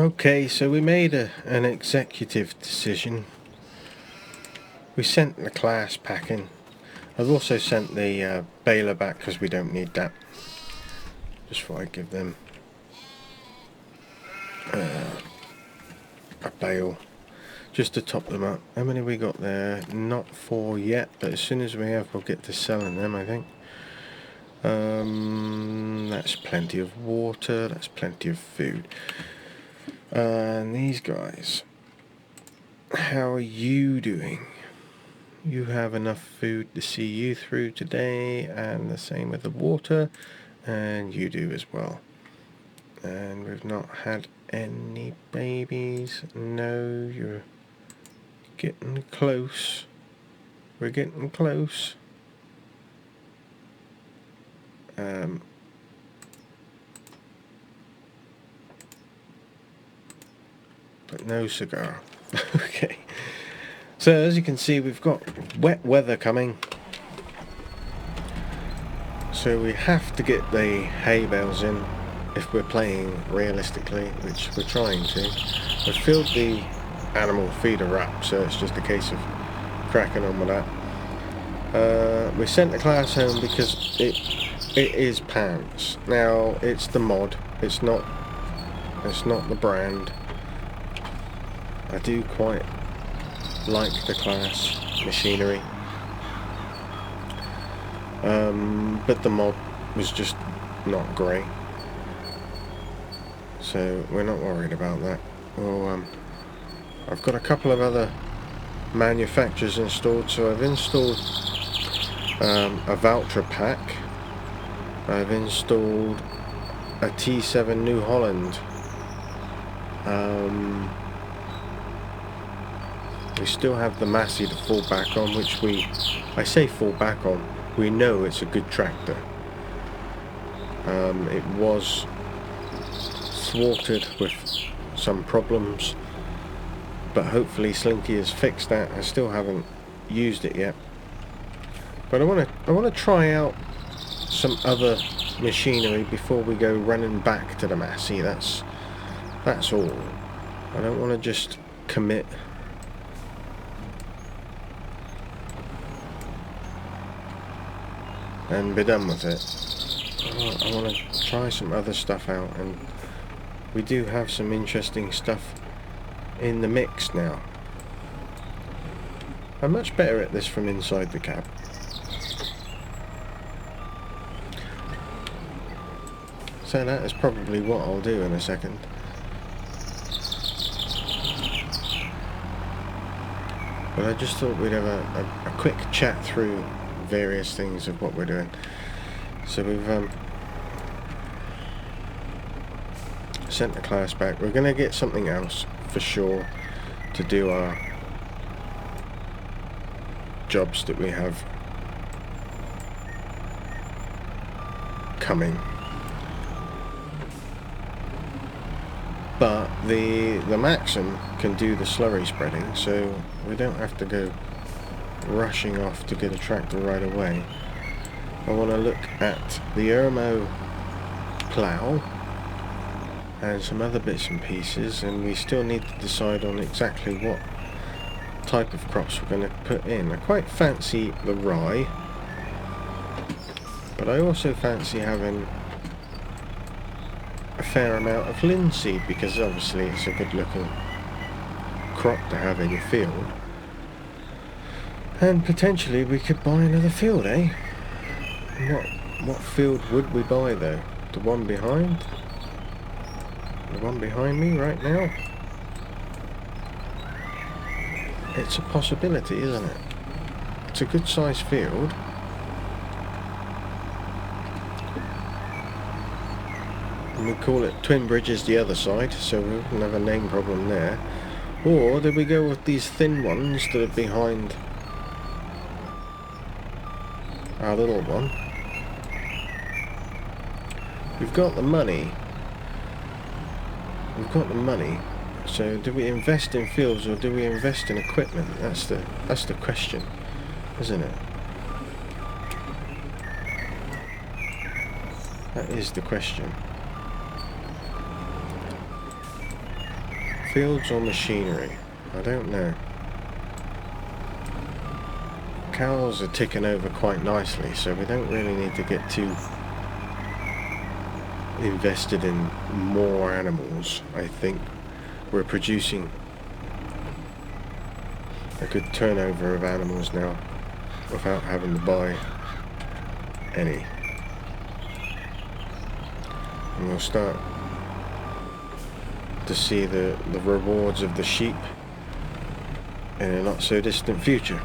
Okay, so we made an executive decision. We sent the class packing. I've also sent the baler back because we don't need that. Just thought I'd give them a bale just to top them up. How many we got there? Not 4 yet, but as soon as we have, we'll get to selling them, I think. That's plenty of water, that's plenty of food. And these guys, how are you doing? You have enough food to see you through today, and the same with the water, and you do as well. And we've not had any babies. No, you're getting close. We're getting close. But no cigar. Okay. So as you can see, we've got wet weather coming. So we have to get the hay bales in if we're playing realistically, which we're trying to. We've filled the animal feeder up, so it's just a case of cracking on with that. We sent the class home because it is pants. Now it's the mod. It's not the brand. I do quite like the class machinery, but the mod was just not great, so we're not worried about that. Well, I've got a couple of other manufacturers installed, so I've installed a voucher pack. I've installed a T7 New Holland. We still have the Massey to fall back on, which I say fall back on, we know it's a good tractor. It was thwarted with some problems, but hopefully Slinky has fixed that. I still haven't used it yet, but I want to try out some other machinery before we go running back to the Massey. That's all. I don't want to just commit and be done with it. I want to try some other stuff out, and we do have some interesting stuff in the mix now. I'm much better at this from inside the cab. So that is probably what I'll do in a second. But I just thought we'd have a quick chat through various things of what we're doing. So we've sent the class back. We're going to get something else for sure to do our jobs that we have coming. But the Maxim can do the slurry spreading, so we don't have to go rushing off to get a tractor right away. I want to look at the Ermo plough and some other bits and pieces, and we still need to decide on exactly what type of crops we're going to put in. I quite fancy the rye, but I also fancy having a fair amount of linseed, because obviously it's a good looking crop to have in your field. And potentially we could buy another field, eh? What field would we buy though? The one behind? The one behind me right now? It's a possibility, isn't it? It's a good sized field. And we call it Twin Bridges the other side, so we wouldn't have a name problem there. Or did we go with these thin ones that are behind our little one? We've got the money. So do we invest in fields or do we invest in equipment? That's the question, isn't it? That is the question. Fields or machinery? I don't know. Cows are ticking over quite nicely, so we don't really need to get too invested in more animals. I think we're producing a good turnover of animals now without having to buy any. And we'll start to see the rewards of the sheep in a not so distant future.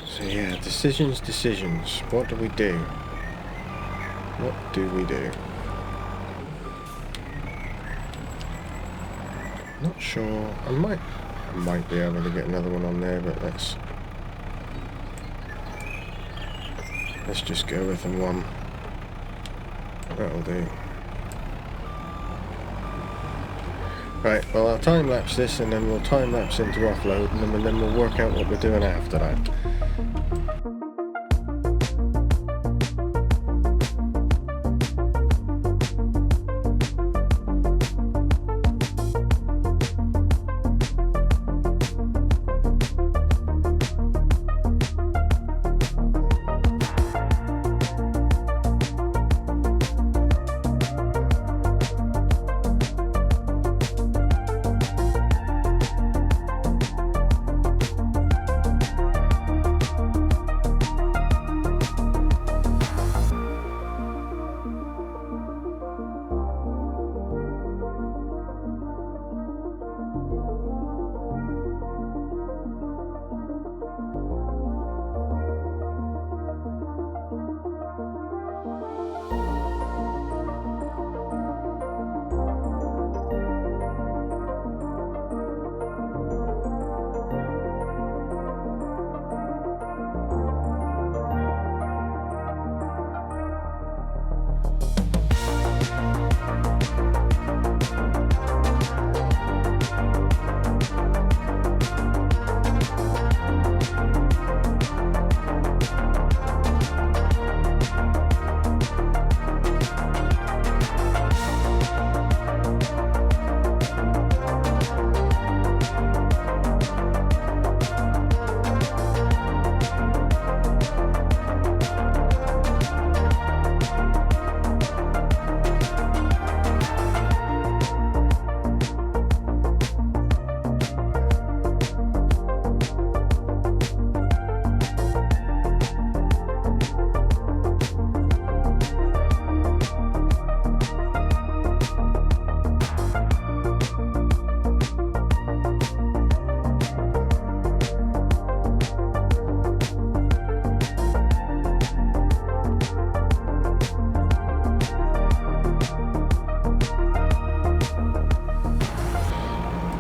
So yeah, decisions. What do we do? What do we do? Not sure. I might be able to get another one on there, but let's just go with them one. That'll do. Right, well I'll time lapse this and then we'll time lapse into offloading them and then we'll work out what we're doing after that.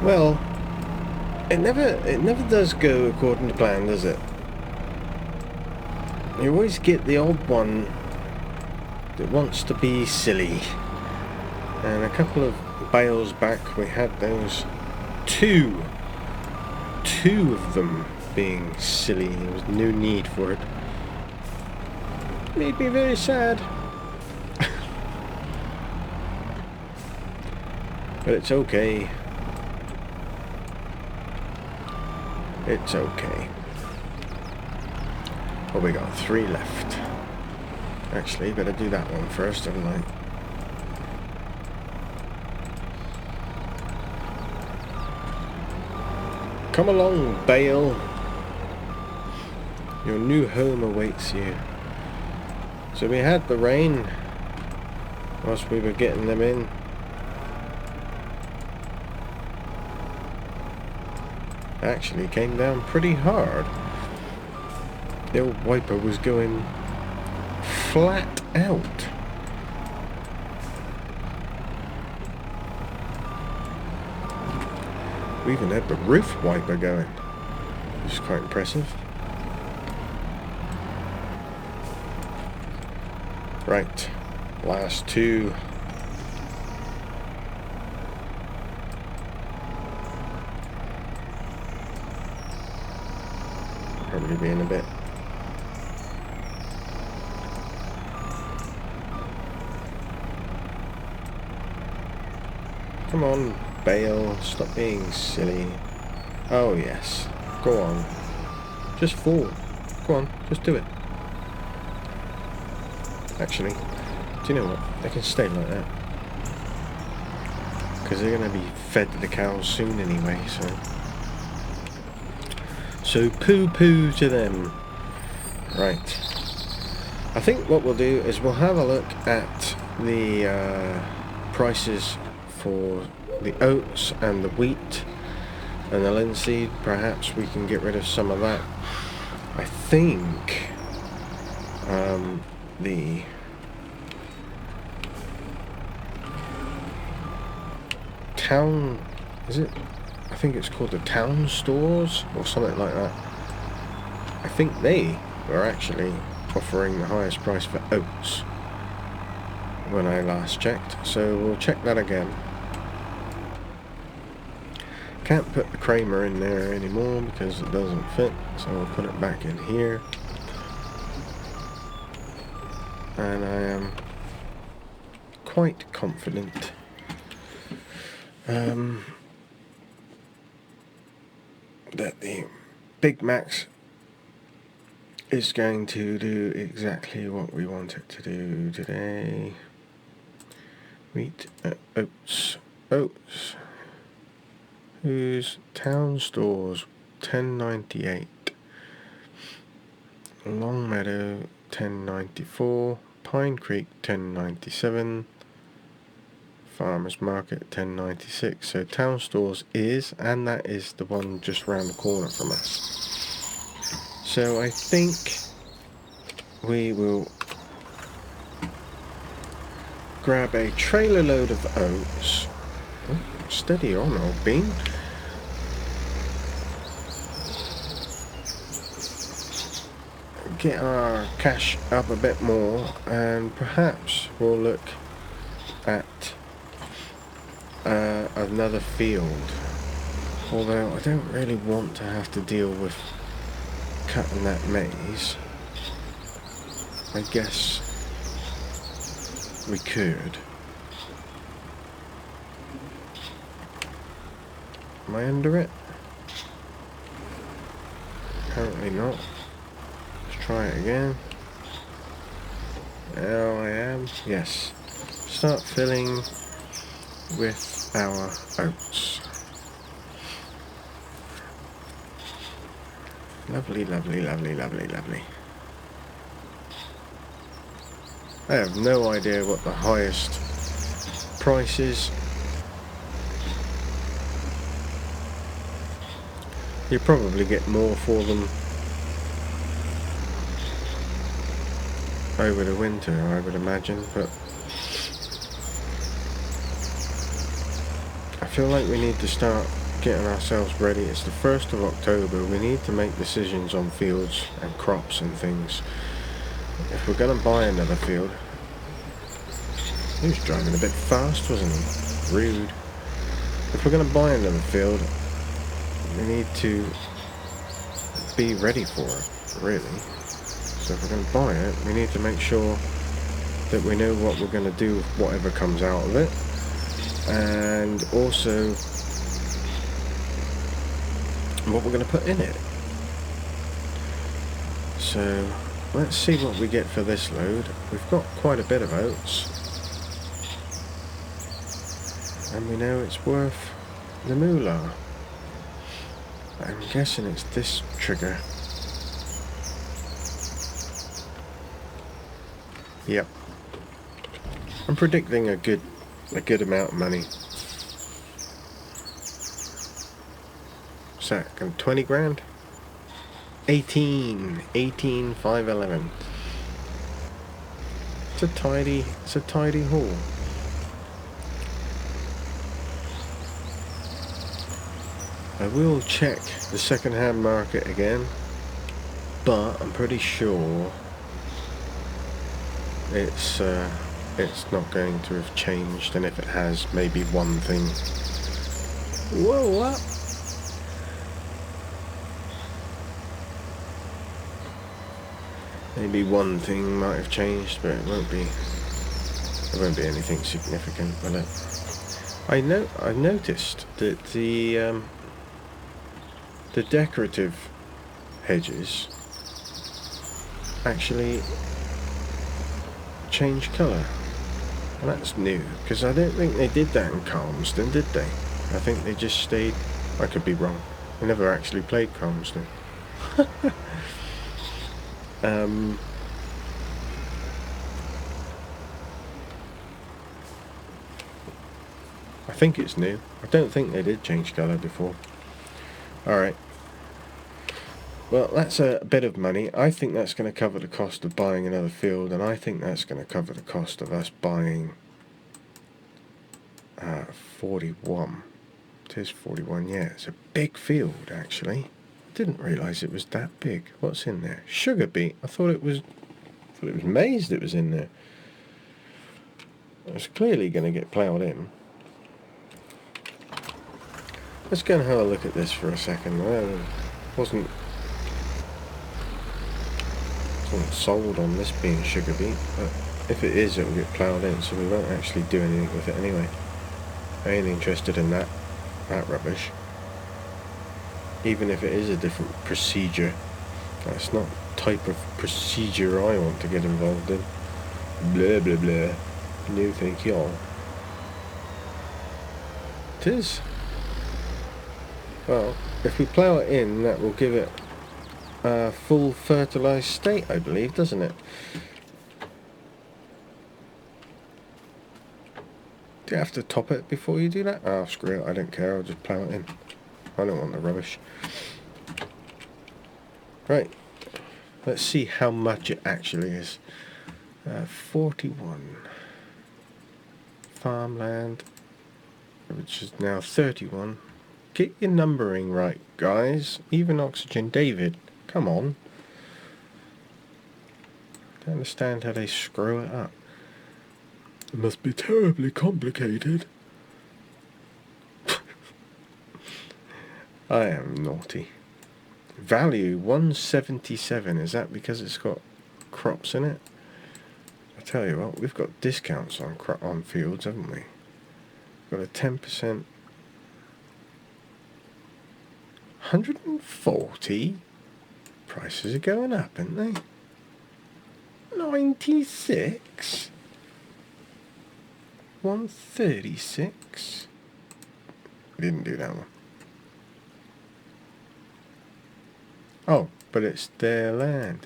Well, it never does go according to plan, does it? You always get the odd one that wants to be silly. And a couple of bales back we had those two of them being silly. There was no need for it. Made me very sad. But it's okay. It's okay. Well, we got 3 left. Actually, better do that one first, haven't I? Come along, Bale. Your new home awaits you. So we had the rain whilst we were getting them in. Actually came down pretty hard. The old wiper was going flat out. We even had the roof wiper going, which is quite impressive. Right, last 2. Probably be in a bit. Come on, Bale, stop being silly. Oh yes, go on. Just fall. Go on, just do it. Actually, do you know what? They can stay like that. Because they're going to be fed to the cows soon anyway, so poo-poo to them. Right. I think what we'll do is we'll have a look at the prices for the oats and the wheat and the linseed. Perhaps we can get rid of some of that. I think the town, is it? I think it's called the town stores or something like that. I think they were actually offering the highest price for oats when I last checked, so we'll check that again. Can't put the Kramer in there anymore because it doesn't fit, so we'll put it back in here. And I am quite confident that the Big Macs is going to do exactly what we want it to do today. Wheat, oats, whose town stores, $10.98. Long Meadow, $10.94. Pine Creek, $10.97. Farmers Market, $10.96. So town stores is, and that is the one just round the corner from us. So I think we will grab a trailer load of oats. Oh, steady on, old bean. Get our cash up a bit more, and perhaps we'll look at another field. Although I don't really want to have to deal with cutting that maize. I guess we could. Am I under it? Apparently not. Let's try it again. Now I am. Yes. Start filling with our oats. Lovely, lovely, lovely, lovely, lovely. I have no idea what the highest price is. You probably get more for them over the winter, I would imagine, but I feel like we need to start getting ourselves ready. It's the 1st of October. We need to make decisions on fields and crops and things. If we're going to buy another field, he was driving a bit fast, wasn't he? Rude. If we're going to buy another field, we need to be ready for it, really. So if we're going to buy it, we need to make sure that we know what we're going to do with whatever comes out of it, and also what we're going to put in it. So let's see what we get for this load. We've got quite a bit of oats, and we know it's worth the moolah. I'm guessing it's this trigger. Yep. I'm predicting a good amount of money. What's that? 20 grand? 18,511. It's a tidy haul. I will check the second-hand market again, but I'm pretty sure it's not going to have changed, and if it has, maybe one thing. Whoa, what? Maybe one thing might have changed, but it won't be anything significant, will it? I noticed that the decorative hedges actually change colour, and that's new, because I don't think they did that in Calmsden, did they? I think they just stayed. I could be wrong. I never actually played Calmsden. I think it's new. I don't think they did change colour before. Alright. Well, that's a bit of money. I think that's going to cover the cost of buying another field, and I think that's going to cover the cost of us buying 41. It is 41, yeah. It's a big field, actually. I didn't realise it was that big. What's in there? Sugar beet. I thought it was maize that was in there. It's clearly going to get ploughed in. Let's go and have a look at this for a second. I wasn't sold on this being sugar beet, but if it is, it will get ploughed in, so we won't actually do anything with it anyway. I ain't interested in that rubbish. Even if it is a different procedure, that's not the type of procedure I want to get involved in. Blah blah blah. No thank you. It is. Well, if we plough it in, that will give it a full fertilised state, I believe, doesn't it? Do you have to top it before you do that? Oh, screw it, I don't care, I'll just plough it in. I don't want the rubbish. Right, let's see how much it actually is. 41. Farmland, which is now 31. Get your numbering right, guys. Even oxygendavid. Come on. Don't understand how they screw it up. It must be terribly complicated. I am naughty. Value 177. Is that because it's got crops in it? I tell you what, we've got discounts on fields, haven't we? Got a 10%. 140. Prices are going up, aren't they? 96. 136. We didn't do that one. Oh, but it's their land.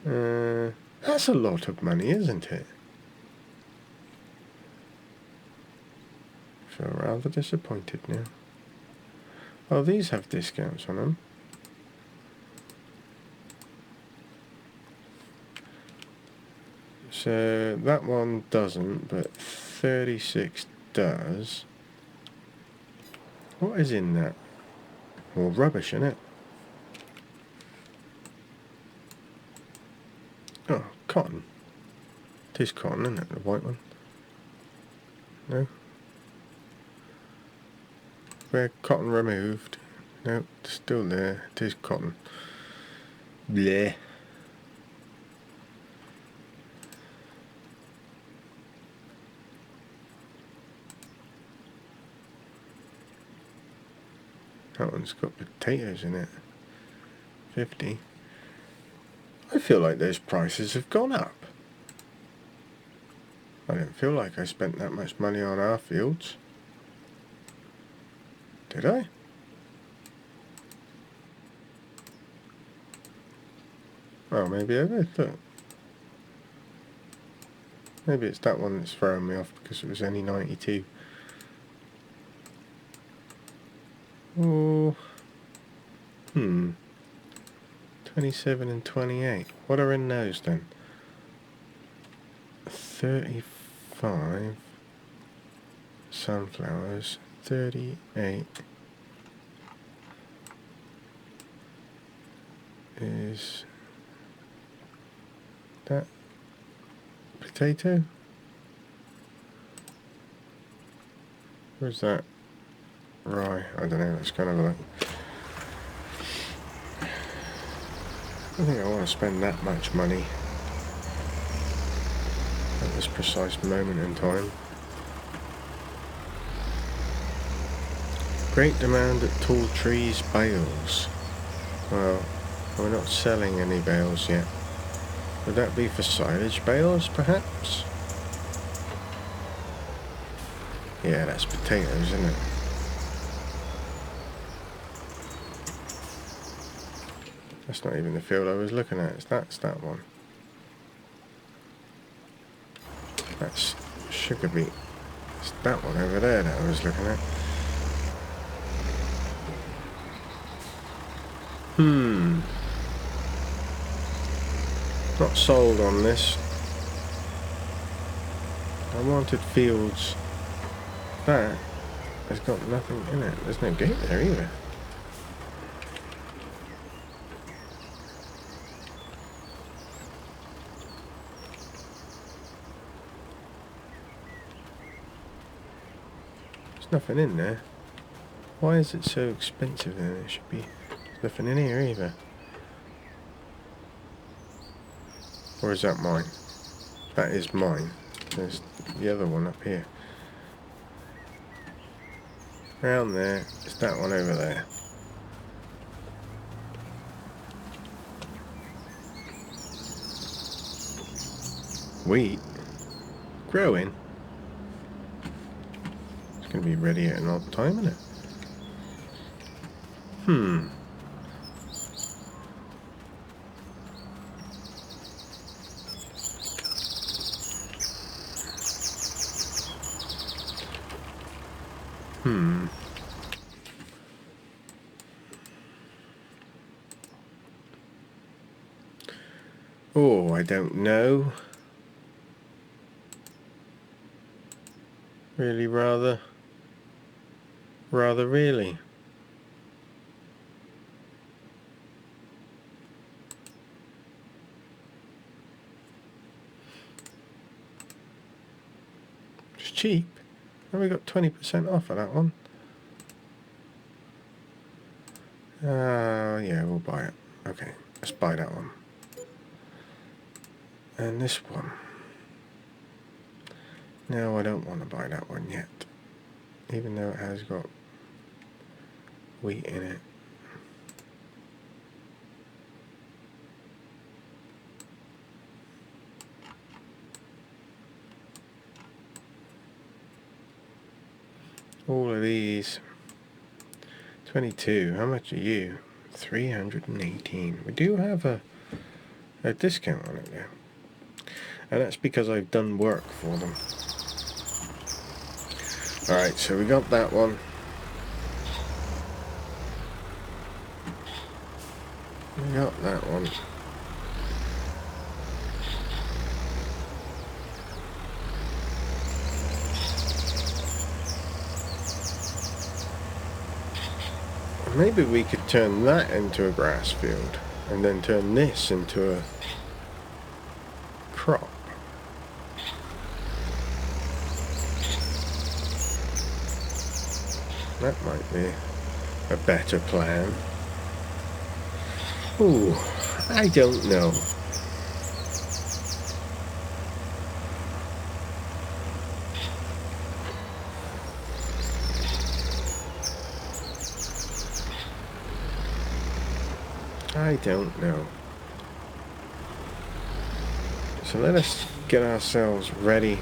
That's a lot of money, isn't it? I feel rather disappointed now. Oh, these have discounts on them. So that one doesn't, but 36 does. What is in that? More rubbish in it. Oh, cotton. It is cotton, isn't it? The white one. No? Where cotton removed. No, it's still there. It is cotton. Bleh. That one's got potatoes in it. 50. I feel like those prices have gone up. I don't feel like I spent that much money on our fields. Did I? Oh, maybe I did. Look. Maybe it's that one that's throwing me off because it was only 92. Oh. 27 and 28. What are in those then? 35 sunflowers. 38 is that potato? Where's that? Rye. I don't know. Let's kind of like. I don't think I want to spend that much money at this precise moment in time. Great demand at tall trees bales. Well, we're not selling any bales yet. Would that be for silage bales, perhaps? Yeah, that's potatoes, isn't it? That's not even the field I was looking at. That's that one. That's sugar beet. It's that one over there that I was looking at. Not sold on this. I wanted fields. That has got nothing in it. There's no gate there either. There's nothing in there. Why is it so expensive then? It should be... There's nothing in here either. Or is that mine? That is mine. There's the other one up here. Around there, it's that one over there. Wheat? Growing? It's going to be ready at an odd time, isn't it? Oh, I don't know. Really, rather really. It's cheap. And we got 20% off of that one. Yeah, we'll buy it. Okay, let's buy that one. And this one. No, I don't want to buy that one yet. Even though it has got wheat in it. All of these. 22. How much are you? 318. We do have a discount on it now. And that's because I've done work for them. Alright, so we got that one. We got that one. Maybe we could turn that into a grass field and then turn this into a crop. That might be a better plan. Ooh, I don't know. I don't know. So let us get ourselves ready.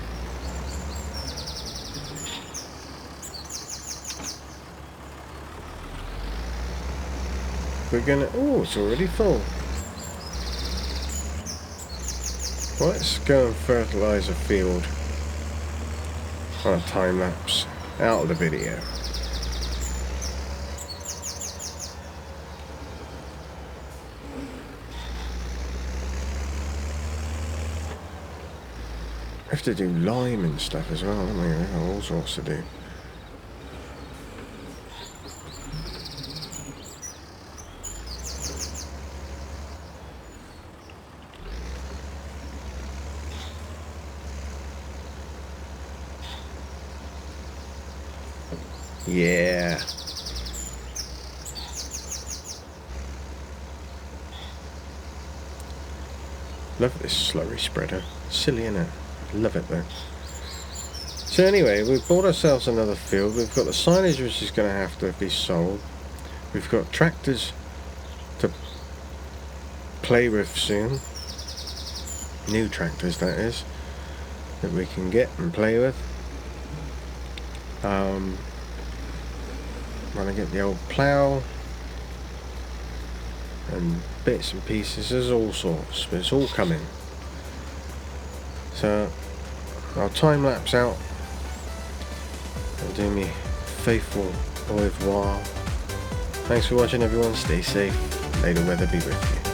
We're gonna... Oh, it's already full. Let's go and fertilize a field on a time lapse out of the video. I have to do lime and stuff as well, don't we? We've got all sorts to do. Yeah. Love this slurry spreader. Silly, innit? Love it though. So anyway, we've bought ourselves another field. We've got the silage which is going to have to be sold. We've got tractors to play with soon. New tractors, that is, that we can get and play with. Want to get the old plough and bits and pieces. There's all sorts, but it's all coming. So I'll time lapse out and do me faithful au revoir. Thanks for watching, everyone. Stay safe. May the weather be with you.